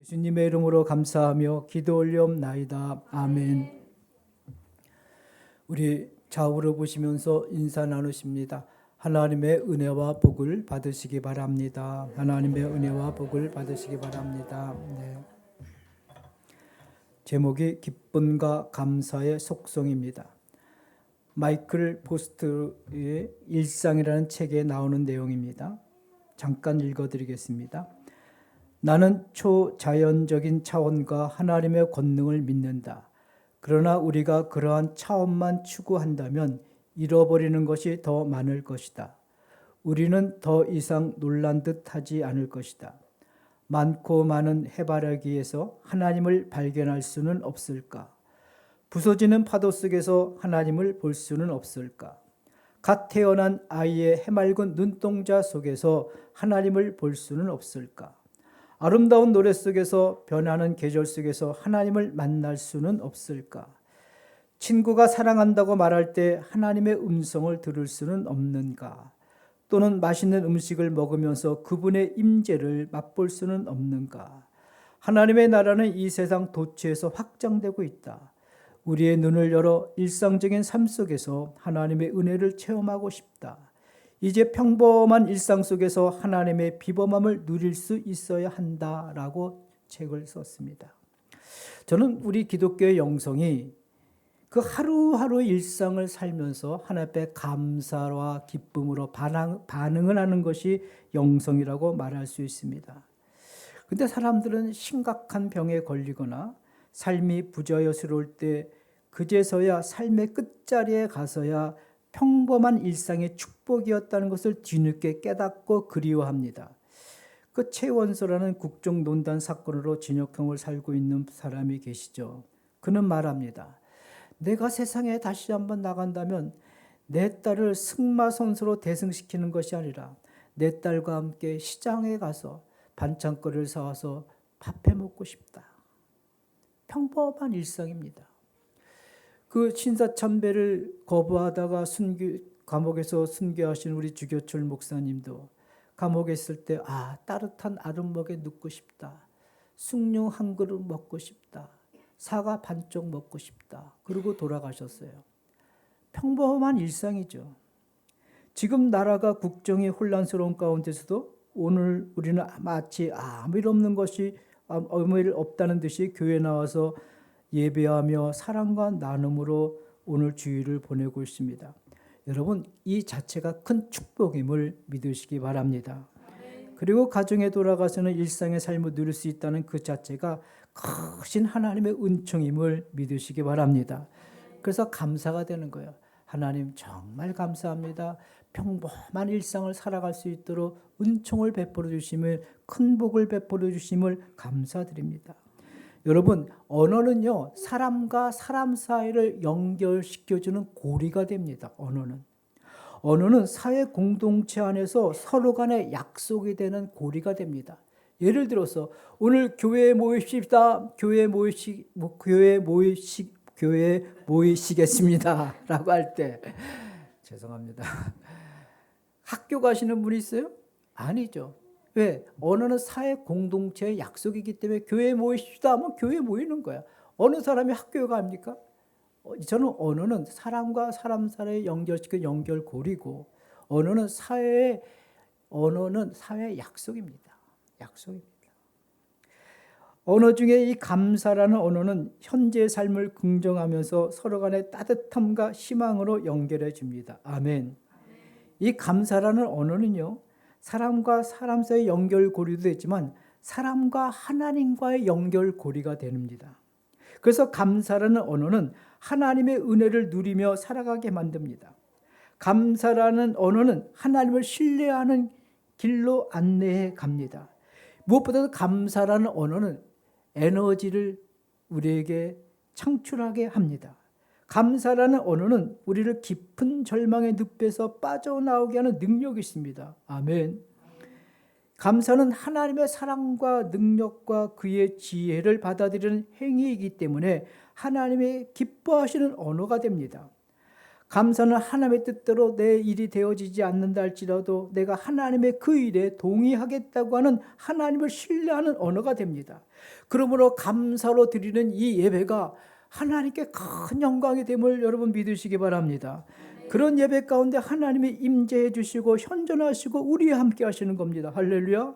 주님의 이름으로 감사하며 기도 올려옵나이다. 아멘. 우리 좌우로 보시면서 인사 나누십니다. 하나님의 은혜와 복을 받으시기 바랍니다. 하나님의 은혜와 복을 받으시기 바랍니다. 네. 제목이 기쁨과 감사의 속성입니다. 마이클 포스트의 일상이라는 책에 나오는 내용입니다. 잠깐 읽어드리겠습니다. 나는 초자연적인 차원과 하나님의 권능을 믿는다. 그러나 우리가 그러한 차원만 추구한다면 잃어버리는 것이 더 많을 것이다. 우리는 더 이상 놀란 듯 하지 않을 것이다. 많고 많은 해바라기에서 하나님을 발견할 수는 없을까? 부서지는 파도 속에서 하나님을 볼 수는 없을까? 갓 태어난 아이의 해맑은 눈동자 속에서 하나님을 볼 수는 없을까? 아름다운 노래 속에서 변하는 계절 속에서 하나님을 만날 수는 없을까? 친구가 사랑한다고 말할 때 하나님의 음성을 들을 수는 없는가? 또는 맛있는 음식을 먹으면서 그분의 임재를 맛볼 수는 없는가? 하나님의 나라는 이 세상 도처에서 확장되고 있다. 우리의 눈을 열어 일상적인 삶 속에서 하나님의 은혜를 체험하고 싶다. 이제 평범한 일상 속에서 하나님의 비범함을 누릴 수 있어야 한다라고 책을 썼습니다. 저는 우리 기독교의 영성이 그 하루하루 일상을 살면서 하나님 앞에 감사와 기쁨으로 반응을 하는 것이 영성이라고 말할 수 있습니다. 그런데 사람들은 심각한 병에 걸리거나 삶이 부자연스러울 때 그제서야 삶의 끝자리에 가서야 평범한 일상의 축복이었다는 것을 뒤늦게 깨닫고 그리워합니다. 그 최원서라는 국정농단 사건으로 징역형을 살고 있는 사람이 계시죠. 그는 말합니다. 내가 세상에 다시 한번 나간다면 내 딸을 승마선수로 대승시키는 것이 아니라 내 딸과 함께 시장에 가서 반찬거리를 사와서 밥해 먹고 싶다. 평범한 일상입니다. 그 신사참배를 거부하다가 감옥에서 순교하신 우리 주교철 목사님도 감옥에 있을 때 따뜻한 아름먹에 눕고 싶다. 숭늉 한 그릇 먹고 싶다. 사과 반쪽 먹고 싶다. 그러고 돌아가셨어요. 평범한 일상이죠. 지금 나라가 국정이 혼란스러운 가운데서도 오늘 우리는 마치 아무 일 없는 것이 아무 일 없다는 듯이 교회에 나와서 예배하며 사랑과 나눔으로 오늘 주일을 보내고 있습니다. 여러분, 이 자체가 큰 축복임을 믿으시기 바랍니다. 그리고 가정에 돌아가서는 일상의 삶을 누릴 수 있다는 그 자체가 크신 하나님의 은총임을 믿으시기 바랍니다. 그래서 감사가 되는 거예요. 하나님 정말 감사합니다. 평범한 일상을 살아갈 수 있도록 은총을 베풀어 주심을, 큰 복을 베풀어 주심을 감사드립니다. 여러분, 언어는요, 사람과 사람 사이를 연결시켜주는 고리가 됩니다. 언어는 사회 공동체 안에서 서로 간에 약속이 되는 고리가 됩니다. 예를 들어서 오늘 교회에 모이십시다. 교회에 모이시겠습니다. 라고 할 때 죄송합니다. 학교 가시는 분이 있어요? 아니죠. 왜? 언어는 사회 공동체의 약속이기 때문에 교회에 모이십시다 하면 교회에 모이는 거야. 어느 사람이 학교에 갑니까? 저는 언어는 사람과 사람 사이에 연결시켜 연결고리고 언어는 사회의 약속입니다. 약속입니다. 언어 중에 이 감사라는 언어는 현재의 삶을 긍정하면서 서로 간의 따뜻함과 희망으로 연결해 줍니다. 아멘. 이 감사라는 언어는요, 사람과 사람 사이의 연결고리도 되지만 사람과 하나님과의 연결고리가 됩니다. 그래서 감사라는 언어는 하나님의 은혜를 누리며 살아가게 만듭니다. 감사라는 언어는 하나님을 신뢰하는 길로 안내해 갑니다. 무엇보다도 감사라는 언어는 에너지를 우리에게 창출하게 합니다. 감사라는 언어는 우리를 깊은 절망의 늪에서 빠져나오게 하는 능력이 있습니다. 아멘. 감사는 하나님의 사랑과 능력과 그의 지혜를 받아들이는 행위이기 때문에 하나님의 기뻐하시는 언어가 됩니다. 감사는 하나님의 뜻대로 내 일이 되어지지 않는다 할지라도 내가 하나님의 그 일에 동의하겠다고 하는 하나님을 신뢰하는 언어가 됩니다. 그러므로 감사로 드리는 이 예배가 하나님께 큰 영광이 됨을 여러분 믿으시기 바랍니다. 그런 예배 가운데 하나님이 임재해 주시고 현존하시고 우리와 함께 하시는 겁니다. 할렐루야.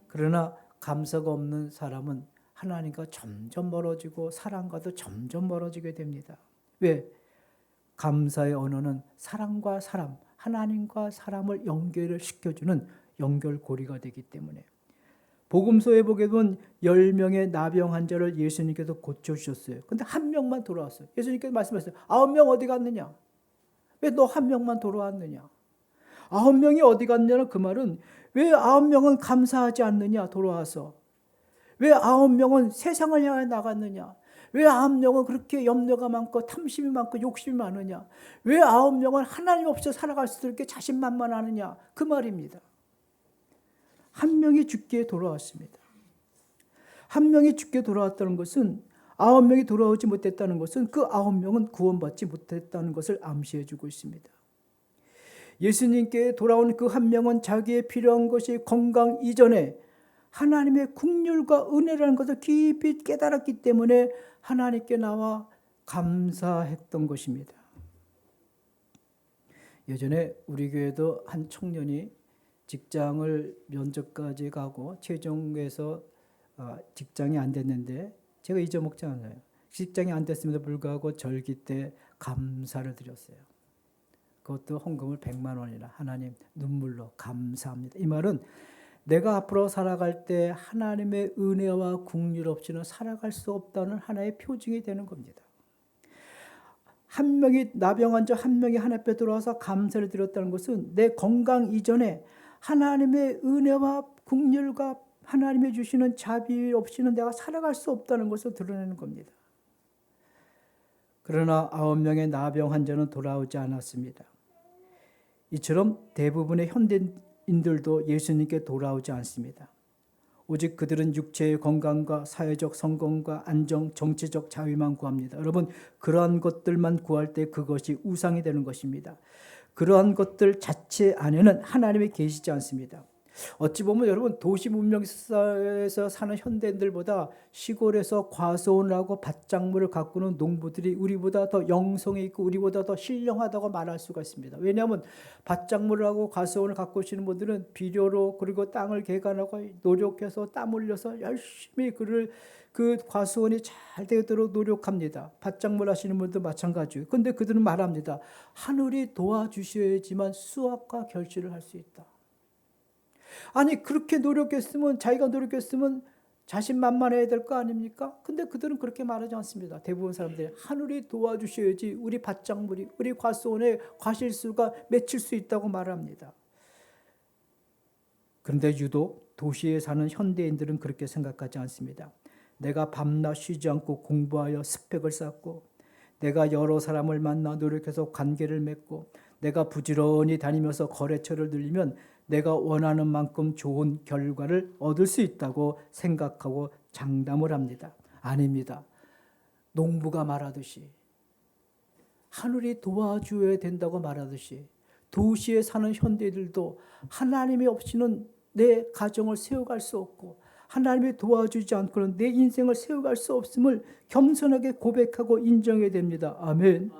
그러나 감사가 없는 사람은 하나님과 점점 멀어지고 사랑과도 점점 멀어지게 됩니다. 왜? 감사의 언어는 사랑과 사람, 하나님과 사람을 연결을 시켜주는 연결고리가 되기 때문에 복음서에 보게 되면 10명의 나병 환자를 예수님께서 고쳐주셨어요. 근데 한 명만 돌아왔어요. 예수님께서 말씀하셨어요. 9명 어디 갔느냐? 왜 너 한 명만 돌아왔느냐? 9명이 어디 갔냐는 그 말은 왜 9명은 감사하지 않느냐 돌아와서. 왜 9명은 세상을 향해 나갔느냐? 왜 9명은 그렇게 염려가 많고 탐심이 많고 욕심이 많으냐? 왜 9명은 하나님 없이 살아갈 수 있게 자신만만하느냐? 그 말입니다. 한 명이 죽게 돌아왔습니다. 한 명이 죽게 돌아왔다는 것은 9명이 돌아오지 못했다는 것은 그 9명은 구원받지 못했다는 것을 암시해 주고 있습니다. 예수님께 돌아온 그 한 명은 자기의 필요한 것이 건강 이전에 하나님의 긍휼과 은혜라는 것을 깊이 깨달았기 때문에 하나님께 나와 감사했던 것입니다. 예전에 우리 교회도 한 청년이 직장을 면접까지 가고 최종에서 직장이 안 됐는데 제가 잊어먹지 않아요. 직장이 안 됐음에도 불구하고 절기 때 감사를 드렸어요. 그것도 헌금을 100만 원이나 하나님 눈물로 감사합니다. 이 말은 내가 앞으로 살아갈 때 하나님의 은혜와 긍휼 없이는 살아갈 수 없다는 하나의 표징이 되는 겁니다. 한 명이 나병 환자 한 명이 하나님 앞에 들어와서 감사를 드렸다는 것은 내 건강 이전에 하나님의 은혜와 긍휼과 하나님이 주시는 자비 없이는 내가 살아갈 수 없다는 것을 드러내는 겁니다. 그러나 9명의 나병 환자는 돌아오지 않았습니다. 이처럼 대부분의 현대인들도 예수님께 돌아오지 않습니다. 오직 그들은 육체의 건강과 사회적 성공과 안정, 정치적 자유만 구합니다. 여러분, 그러한 것들만 구할 때 그것이 우상이 되는 것입니다. 그러한 것들 자체 안에는 하나님이 계시지 않습니다. 어찌 보면 여러분 도시 문명사회에서 사는 현대인들보다 시골에서 과수원을 하고 밭작물을 가꾸는 농부들이 우리보다 더 영성이 있고 우리보다 더 신령하다고 말할 수가 있습니다. 왜냐하면 밭작물을 하고 과수원을 가꾸시는 분들은 비료로 그리고 땅을 개간하고 노력해서 땀 흘려서 열심히 그 과수원이 잘 되도록 노력합니다. 밭작물 하시는 분도 마찬가지예요. 그런데 그들은 말합니다. 하늘이 도와주셔야지만 수확과 결실을 할 수 있다. 아니 그렇게 노력했으면 자기가 노력했으면 자신만만해야 될 거 아닙니까? 근데 그들은 그렇게 말하지 않습니다. 대부분 사람들이 하늘이 도와주셔야지 우리 밭작물이 우리 과수원의 과실수가 맺힐 수 있다고 말합니다. 그런데 유독 도시에 사는 현대인들은 그렇게 생각하지 않습니다. 내가 밤낮 쉬지 않고 공부하여 스펙을 쌓고 내가 여러 사람을 만나 노력해서 관계를 맺고 내가 부지런히 다니면서 거래처를 늘리면 내가 원하는 만큼 좋은 결과를 얻을 수 있다고 생각하고 장담을 합니다. 아닙니다. 농부가 말하듯이 하늘이 도와줘야 된다고 말하듯이 도시에 사는 현대인들도 하나님이 없이는 내 가정을 세워갈 수 없고 하나님이 도와주지 않고는 내 인생을 세워갈 수 없음을 겸손하게 고백하고 인정해야 됩니다. 아멘.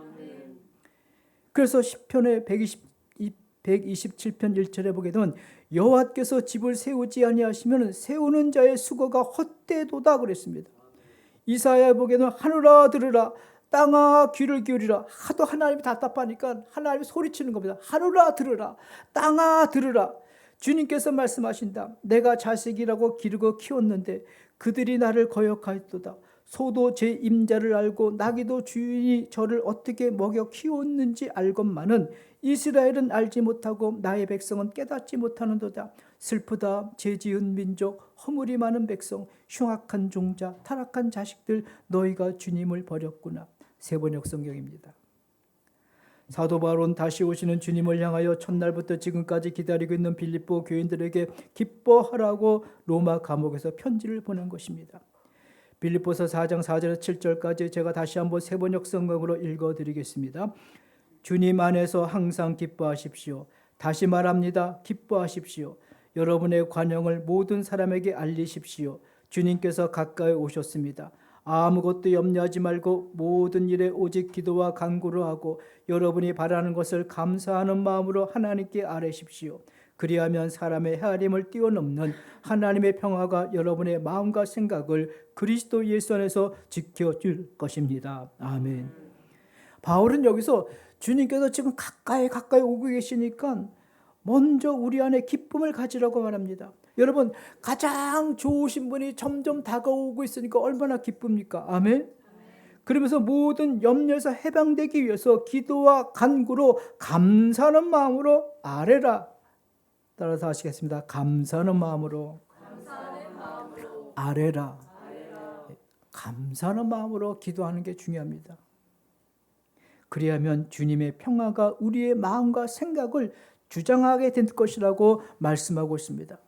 그래서 시편의 127편 1절에 보게 되면 여호와께서 집을 세우지 아니하시면 세우는 자의 수고가 헛되도다 그랬습니다. 이사야에 보게 되면 하늘아 들으라 땅아 귀를 기울이라. 하도 하나님이 답답하니까 하나님이 소리치는 겁니다. 하늘아 들으라 땅아 들으라. 주님께서 말씀하신다. 내가 자식이라고 기르고 키웠는데 그들이 나를 거역하였도다. 소도 제 임자를 알고 나귀도 주인이 저를 어떻게 먹여 키웠는지 알건만은 이스라엘은 알지 못하고 나의 백성은 깨닫지 못하는도다. 슬프다. 죄지은 민족, 허물이 많은 백성, 흉악한 종자, 타락한 자식들, 너희가 주님을 버렸구나. 세번역 성경입니다. 사도 바울은 다시 오시는 주님을 향하여 첫날부터 지금까지 기다리고 있는 빌립보 교인들에게 기뻐하라고 로마 감옥에서 편지를 보낸 것입니다. 빌립보서 4장 4절에서 7절까지 제가 다시 한번 세번역 성경으로 읽어드리겠습니다. 주님 안에서 항상 기뻐하십시오. 다시 말합니다. 기뻐하십시오. 여러분의 관용을 모든 사람에게 알리십시오. 주님께서 가까이 오셨습니다. 아무것도 염려하지 말고 모든 일에 오직 기도와 간구를 하고 여러분이 바라는 것을 감사하는 마음으로 하나님께 아뢰십시오. 그리하면 사람의 헤아림을 뛰어넘는 하나님의 평화가 여러분의 마음과 생각을 그리스도 예수 안에서 지켜줄 것입니다. 아멘. 바울은 여기서 주님께서 지금 가까이 오고 계시니까 먼저 우리 안에 기쁨을 가지라고 말합니다. 여러분, 가장 좋으신 분이 점점 다가오고 있으니까 얼마나 기쁩니까? 아멘. 그러면서 모든 염려에서 해방되기 위해서 기도와 간구로 감사하는 마음으로 아뢰라. 따라서 하시겠습니다. 감사하는 마음으로 아뢰라. 감사하는 마음으로 기도하는 게 중요합니다. 그리하면 주님의 평화가 우리의 마음과 생각을 주장하게 될 것이라고 말씀하고 있습니다.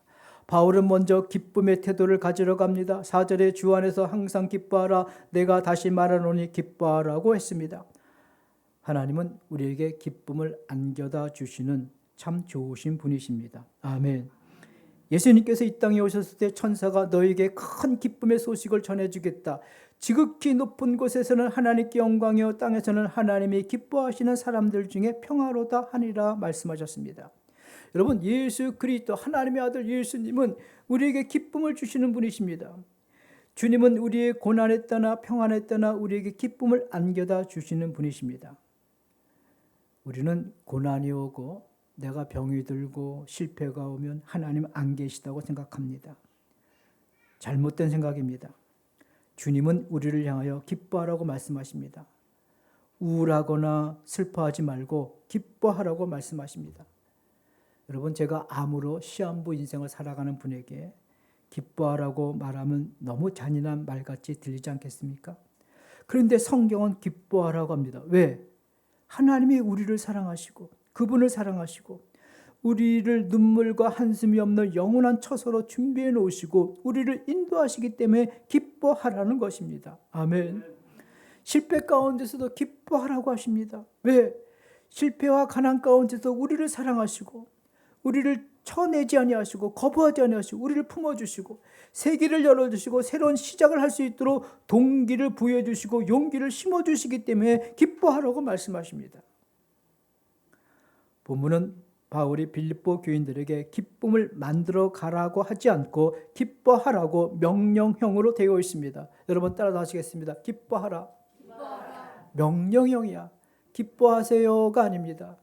바울은 먼저 기쁨의 태도를 가지러 갑니다. 4절에 주 안에서 항상 기뻐하라. 내가 다시 말하노니 기뻐하라고 했습니다. 하나님은 우리에게 기쁨을 안겨다 주시는 참 좋으신 분이십니다. 아멘. 예수님께서 이 땅에 오셨을 때 천사가 너에게 큰 기쁨의 소식을 전해주겠다. 지극히 높은 곳에서는 하나님께 영광이요 땅에서는 하나님이 기뻐하시는 사람들 중에 평화로다 하니라 말씀하셨습니다. 여러분, 예수 그리스도 하나님의 아들 예수님은 우리에게 기쁨을 주시는 분이십니다. 주님은 우리의 고난에 떠나 평안에 떠나 우리에게 기쁨을 안겨다 주시는 분이십니다. 우리는 고난이 오고 내가 병이 들고 실패가 오면 하나님 안 계시다고 생각합니다. 잘못된 생각입니다. 주님은 우리를 향하여 기뻐하라고 말씀하십니다. 우울하거나 슬퍼하지 말고 기뻐하라고 말씀하십니다. 여러분, 제가 암으로 시한부 인생을 살아가는 분에게 기뻐하라고 말하면 너무 잔인한 말같이 들리지 않겠습니까? 그런데 성경은 기뻐하라고 합니다. 왜? 하나님이 우리를 사랑하시고 그분을 사랑하시고 우리를 눈물과 한숨이 없는 영원한 처소로 준비해 놓으시고 우리를 인도하시기 때문에 기뻐하라는 것입니다. 아멘. 실패 가운데서도 기뻐하라고 하십니다. 왜? 실패와 가난 가운데서 우리를 사랑하시고 우리를 쳐내지 아니하시고 거부하지 아니하시고 우리를 품어주시고 새 길을 열어주시고 새로운 시작을 할 수 있도록 동기를 부여해 주시고 용기를 심어주시기 때문에 기뻐하라고 말씀하십니다. 본문은 바울이 빌립보 교인들에게 기쁨을 만들어 가라고 하지 않고 기뻐하라고 명령형으로 되어 있습니다. 여러분 따라서 하시겠습니다. 기뻐하라. 명령형이야. 기뻐하세요가 아닙니다.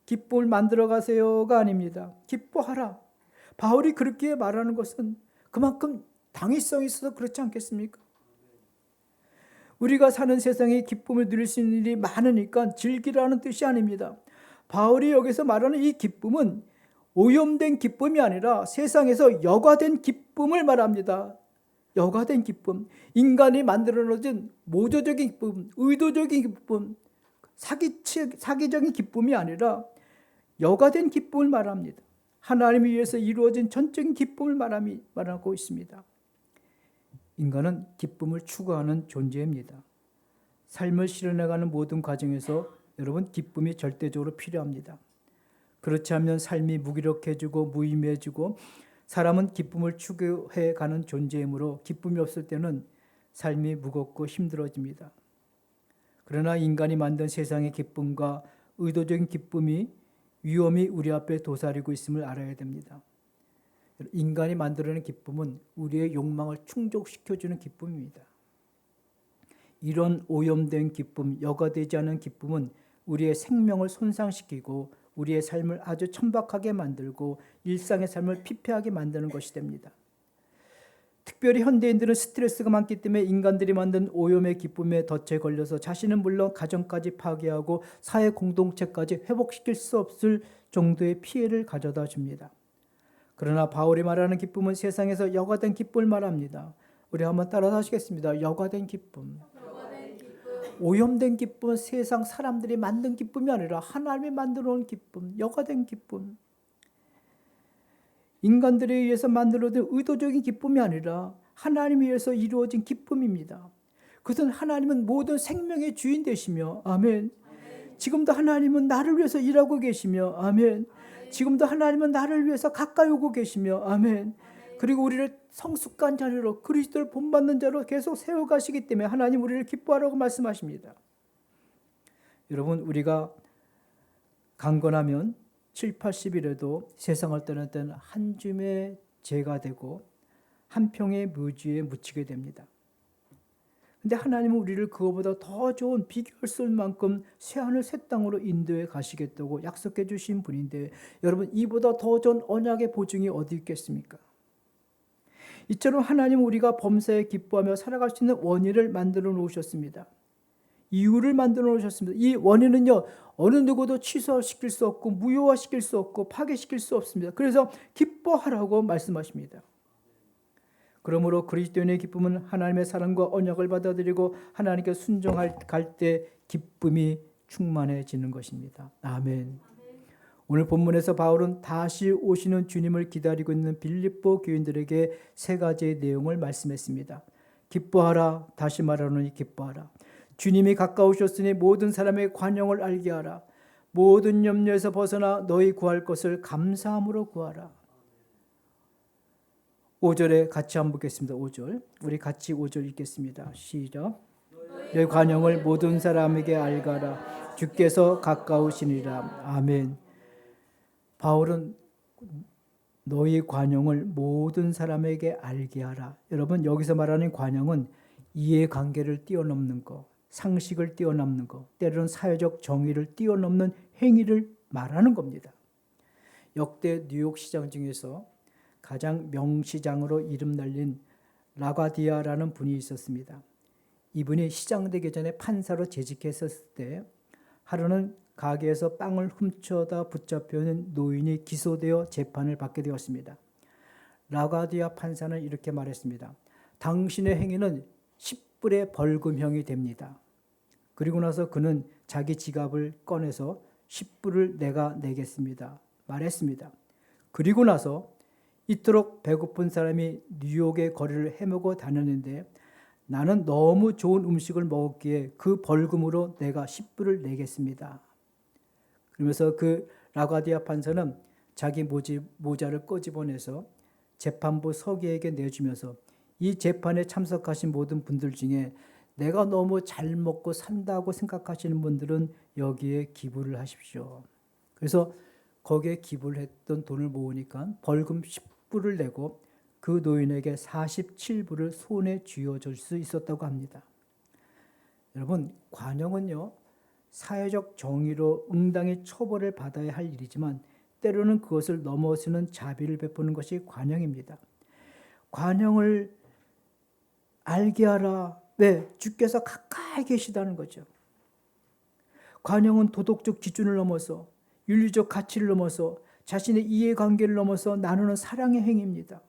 기쁨을 만들어 가세요가 아닙니다. 기뻐하라. 바울이 그렇게 말하는 것은 그만큼 당위성이 있어서 그렇지 않겠습니까? 우리가 사는 세상에 기쁨을 누릴 수 있는 일이 많으니까 즐기라는 뜻이 아닙니다. 바울이 여기서 말하는 이 기쁨은 오염된 기쁨이 아니라 세상에서 여과된 기쁨을 말합니다. 여과된 기쁨, 인간이 만들어놓은 모조적인 기쁨, 의도적인 기쁨, 사기적인 기쁨이 아니라 여과된 기쁨을 말합니다. 하나님을 위해서 이루어진 전적인 기쁨을 말하고 있습니다. 인간은 기쁨을 추구하는 존재입니다. 삶을 실현해가는 모든 과정에서 여러분 기쁨이 절대적으로 필요합니다. 그렇지 않으면 삶이 무기력해지고 무의미해지고 사람은 기쁨을 추구해가는 존재이므로 기쁨이 없을 때는 삶이 무겁고 힘들어집니다. 그러나 인간이 만든 세상의 기쁨과 의도적인 기쁨이 위험이 우리 앞에 도사리고 있음을 알아야 됩니다. 인간이 만들어낸 기쁨은 우리의 욕망을 충족시켜주는 기쁨입니다. 이런 오염된 기쁨, 여과되지 않은 기쁨은 우리의 생명을 손상시키고 우리의 삶을 아주 천박하게 만들고 일상의 삶을 피폐하게 만드는 것이 됩니다. 특별히 현대인들은 스트레스가 많기 때문에 인간들이 만든 오염의 기쁨에 덫에 걸려서 자신은 물론 가정까지 파괴하고 사회 공동체까지 회복시킬 수 없을 정도의 피해를 가져다 줍니다. 그러나 바울이 말하는 기쁨은 세상에서 여과된 기쁨을 말합니다. 우리 한번 따라서 하시겠습니다. 여과된 기쁨. 오염된 기쁨은 세상 사람들이 만든 기쁨이 아니라 하나님이 만들어 놓은 기쁨, 여과된 기쁨. 인간들에 의해서 만들어진 의도적인 기쁨이 아니라 하나님에 의해서 이루어진 기쁨입니다. 그것은 하나님은 모든 생명의 주인 되시며 아멘. 지금도 하나님은 나를 위해서 일하고 계시며 아멘. 지금도 하나님은 나를 위해서 가까이 오고 계시며 아멘. 그리고 우리를 성숙한 자녀로 그리스도를 본받는 자로 계속 세워가시기 때문에 하나님 우리를 기뻐하라고 말씀하십니다. 여러분, 우리가 강건하면 7, 80일에도 세상을 떠날 때는 한 줌의 재가 되고 한 평의 묘지에 묻히게 됩니다. 근데 하나님은 우리를 그거보다 더 좋은 비교할 수 없을 만큼 새하늘 새 땅으로 인도해 가시겠다고 약속해 주신 분인데, 여러분, 이보다 더 좋은 언약의 보증이 어디 있겠습니까? 이처럼 하나님은 우리가 범사에 기뻐하며 살아갈 수 있는 원인을 만들어 놓으셨습니다. 이유를 만들어 놓으셨습니다. 이 원인은요, 어느 누구도 취소시킬 수 없고 무효화시킬 수 없고 파괴시킬 수 없습니다. 그래서 기뻐하라고 말씀하십니다. 그러므로 그리스도인의 기쁨은 하나님의 사랑과 언약을 받아들이고 하나님께 순종할 때 기쁨이 충만해지는 것입니다. 아멘. 오늘 본문에서 바울은 다시 오시는 주님을 기다리고 있는 빌립보 교인들에게 세 가지의 내용을 말씀했습니다. 기뻐하라, 다시 말하노니 기뻐하라. 주님이 가까우셨으니 모든 사람의 관용을 알게 하라. 모든 염려에서 벗어나 너희 구할 것을 감사함으로 구하라. 5절에 같이 한번 보겠습니다. 5절. 우리 같이 5절 읽겠습니다. 시작. 너희 관용을 모든 사람에게 알게 하라. 주께서 가까우시니라. 아멘. 바울은 너희 관용을 모든 사람에게 알게 하라. 여러분, 여기서 말하는 관용은 이해관계를 뛰어넘는 것, 상식을 뛰어넘는 것, 때로는 사회적 정의를 뛰어넘는 행위를 말하는 겁니다. 역대 뉴욕 시장 중에서 가장 명시장으로 이름 날린 라과디아라는 분이 있었습니다. 이분이 시장 되기 전에 판사로 재직했었을 때 하루는 가게에서 빵을 훔쳐다 붙잡혀있는 노인이 기소되어 재판을 받게 되었습니다. 라과디아 판사는 이렇게 말했습니다. 당신의 행위는 10불의 벌금형이 됩니다. 그리고 나서 그는 자기 지갑을 꺼내서 10불을 내가 내겠습니다. 말했습니다. 그리고 나서 이토록 배고픈 사람이 뉴욕의 거리를 헤매고 다녔는데 나는 너무 좋은 음식을 먹었기에 그 벌금으로 내가 10불을 내겠습니다. 그러면서 그 라과디아 판사는 자기 모자를 꺼집어내서 재판부 서기에게 내주면서 이 재판에 참석하신 모든 분들 중에 내가 너무 잘 먹고 산다고 생각하시는 분들은 여기에 기부를 하십시오. 그래서 거기에 기부를 했던 돈을 모으니까 벌금 10불을 내고 그 노인에게 47불을 손에 쥐어줄 수 있었다고 합니다. 여러분, 관용은요, 사회적 정의로 응당히 처벌을 받아야 할 일이지만 때로는 그것을 넘어서는 자비를 베푸는 것이 관용입니다. 관용을 알게 하라. 왜? 주께서 가까이 계시다는 거죠. 관용은 도덕적 기준을 넘어서 윤리적 가치를 넘어서 자신의 이해관계를 넘어서 나누는 사랑의 행위입니다.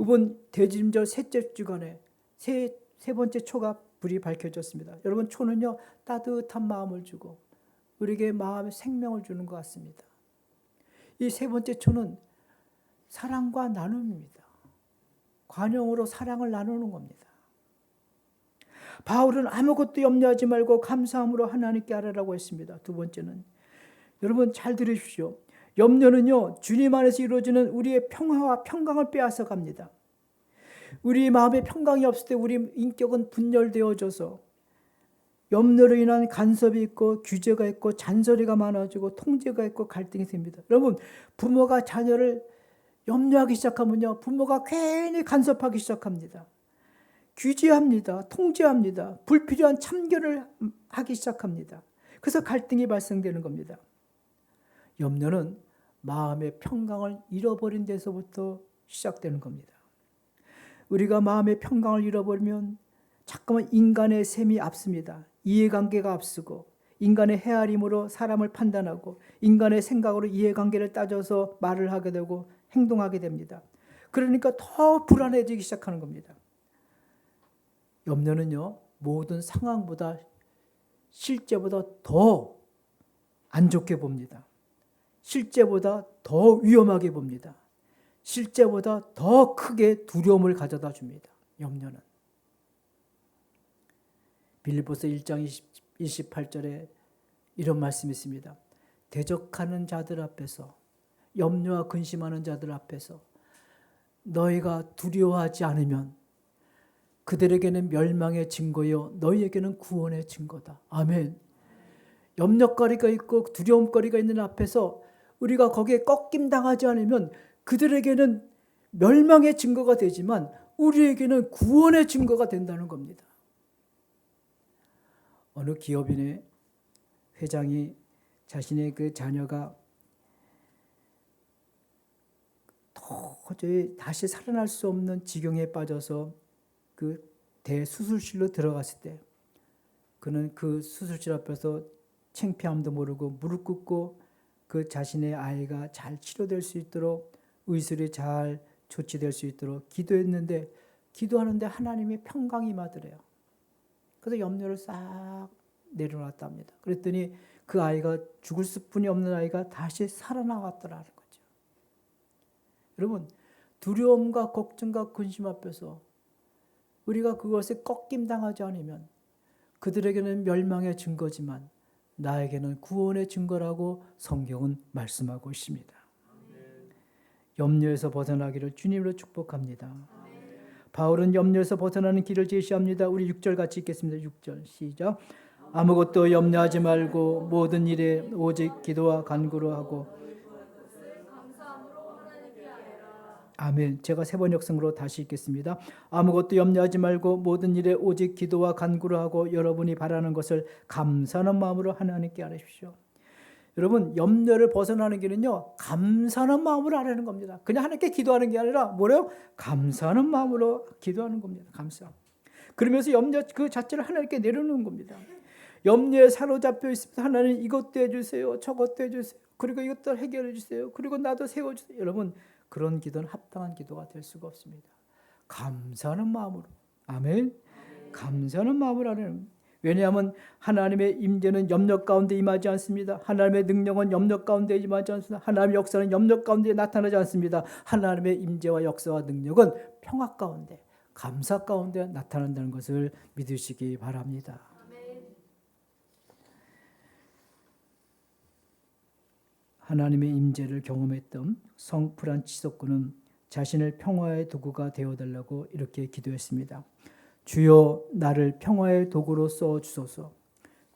이번 대림절 셋째 주간에 세 번째 초가 불이 밝혀졌습니다. 여러분, 초는요, 따뜻한 마음을 주고 우리에게 마음의 생명을 주는 것 같습니다. 이 세 번째 초는 사랑과 나눔입니다. 관용으로 사랑을 나누는 겁니다. 바울은 아무것도 염려하지 말고 감사함으로 하나님께 아뢰라고 했습니다. 두 번째는, 여러분 잘 들으십시오. 염려는요, 주님 안에서 이루어지는 우리의 평화와 평강을 빼앗아 갑니다. 우리 마음에 평강이 없을 때 우리 인격은 분열되어져서 염려로 인한 간섭이 있고 규제가 있고 잔소리가 많아지고 통제가 있고 갈등이 생깁니다. 여러분, 부모가 자녀를 염려하기 시작하면요, 부모가 괜히 간섭하기 시작합니다. 규제합니다. 통제합니다. 불필요한 참견을 하기 시작합니다. 그래서 갈등이 발생되는 겁니다. 염려는 마음의 평강을 잃어버린 데서부터 시작되는 겁니다. 우리가 마음의 평강을 잃어버리면 자꾸만 인간의 셈이 앞섭니다. 이해관계가 앞서고 인간의 헤아림으로 사람을 판단하고 인간의 생각으로 이해관계를 따져서 말을 하게 되고 행동하게 됩니다. 그러니까 더 불안해지기 시작하는 겁니다. 염려는요, 모든 상황보다 실제보다 더 안 좋게 봅니다. 실제보다 더 위험하게 봅니다. 실제보다 더 크게 두려움을 가져다 줍니다. 염려는. 빌립보서 1장 28절에 이런 말씀이 있습니다. 대적하는 자들 앞에서, 염려와 근심하는 자들 앞에서 너희가 두려워하지 않으면 그들에게는 멸망의 증거요 너희에게는 구원의 증거다. 아멘. 염려거리가 있고 두려움거리가 있는 앞에서 우리가 거기에 꺾임당하지 않으면 그들에게는 멸망의 증거가 되지만 우리에게는 구원의 증거가 된다는 겁니다. 어느 기업인의 회장이 자신의 그 자녀가 도저히 다시 살아날 수 없는 지경에 빠져서 그 대수술실로 들어갔을 때 그는 그 수술실 앞에서 창피함도 모르고 무릎 꿇고 그 자신의 아이가 잘 치료될 수 있도록 의술이 잘 조치될 수 있도록 기도했는데 기도하는데 하나님의 평강이 임하더래요. 그래서 염려를 싹 내려놨답니다. 그랬더니 그 아이가 죽을 수뿐이 없는 아이가 다시 살아나왔더라는 거죠. 여러분, 두려움과 걱정과 근심 앞에서 우리가 그것에 꺾임당하지 않으면 그들에게는 멸망의 증거지만 나에게는 구원의 증거라고 성경은 말씀하고 있습니다. 염려에서 벗어나기를 주님으로 축복합니다. 바울은 염려에서 벗어나는 길을 제시합니다. 우리 6절 같이 읽겠습니다. 6절 시작. 아무것도 염려하지 말고 모든 일에 오직 기도와 간구로 하고. 아멘. 제가 세 번역성으로 다시 읽겠습니다. 아무것도 염려하지 말고 모든 일에 오직 기도와 간구로 하고 여러분이 바라는 것을 감사하는 마음으로 하나님께 아뢰십시오. 여러분, 염려를 벗어나는 길은요, 감사하는 마음으로 하라는 겁니다. 그냥 하나님께 기도하는 게 아니라 뭐래요? 감사하는 마음으로 기도하는 겁니다. 감사. 그러면서 염려 그 자체를 하나님께 내려놓는 겁니다. 염려에 사로잡혀 있으면 하나님 이것도 해주세요, 저것도 해주세요, 그리고 이것도 해결해 주세요, 그리고 나도 세워주세요. 여러분, 그런 기도는 합당한 기도가 될 수가 없습니다. 감사하는 마음으로. 아멘. 감사하는 마음으로 하는. 왜냐하면 하나님의 임재는 염려 가운데 임하지 않습니다. 하나님의 능력은 염려 가운데 임하지 않습니다. 하나님의 역사는 염려 가운데 나타나지 않습니다. 하나님의 임재와 역사와 능력은 평화 가운데, 감사 가운데 나타난다는 것을 믿으시기 바랍니다. 하나님의 임재를 경험했던 성 프란치스코는 자신을 평화의 도구가 되어달라고 이렇게 기도했습니다. 주여 나를 평화의 도구로 써주소서.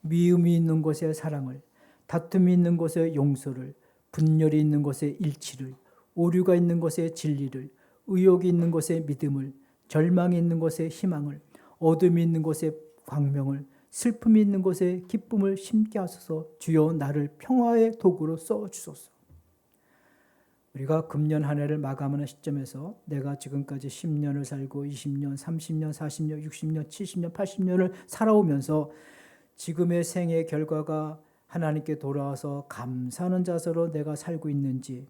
미움이 있는 곳에 사랑을, 다툼이 있는 곳에 용서를, 분열이 있는 곳에 일치를, 오류가 있는 곳에 진리를, 의욕이 있는 곳에 믿음을, 절망이 있는 곳에 희망을, 어둠이 있는 곳에 광명을, 슬픔이 있는 곳에 기쁨을 심게 하소서. 주여 나를 평화의 도구로 써주소서. 우리가 금년 한 해를 마감하는 시점에서 내가 지금까지 10년을 살고 20년, 30년, 40년, 60년, 70년, 80년을 살아오면서 지금의 생의 결과가 하나님께 돌아와서 감사하는 자세로 내가 살고 있는지,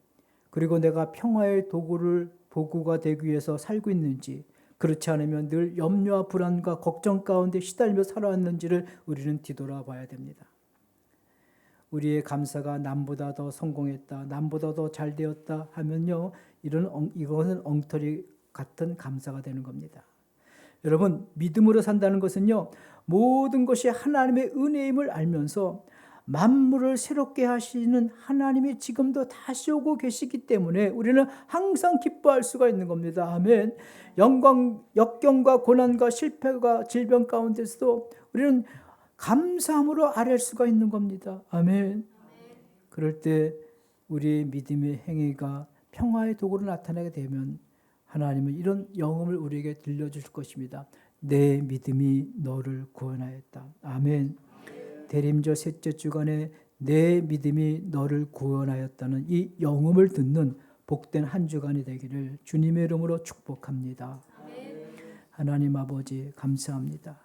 그리고 내가 평화의 도구가 되기 위해서 살고 있는지, 그렇지 않으면 늘 염려와 불안과 걱정 가운데 시달리며 살아왔는지를 우리는 뒤돌아봐야 됩니다. 우리의 감사가 남보다 더 성공했다, 남보다 더 잘 되었다 하면요, 이것은 엉터리 같은 감사가 되는 겁니다. 여러분, 믿음으로 산다는 것은요, 모든 것이 하나님의 은혜임을 알면서 만물을 새롭게 하시는 하나님이 지금도 다시 오고 계시기 때문에 우리는 항상 기뻐할 수가 있는 겁니다. 아멘. 역경과 고난과 실패가 질병 가운데서도 우리는 감사함으로 아뢰 수가 있는 겁니다. 아멘. 그럴 때 우리의 믿음의 행위가 평화의 도구로 나타나게 되면 하나님은 이런 영음을 우리에게 들려주실 것입니다. 내 믿음이 너를 구원하였다. 아멘. 대림절 셋째 주간에 내 믿음이 너를 구원하였다는 이 영음을 듣는 복된 한 주간이 되기를 주님의 이름으로 축복합니다. 하나님 아버지 감사합니다.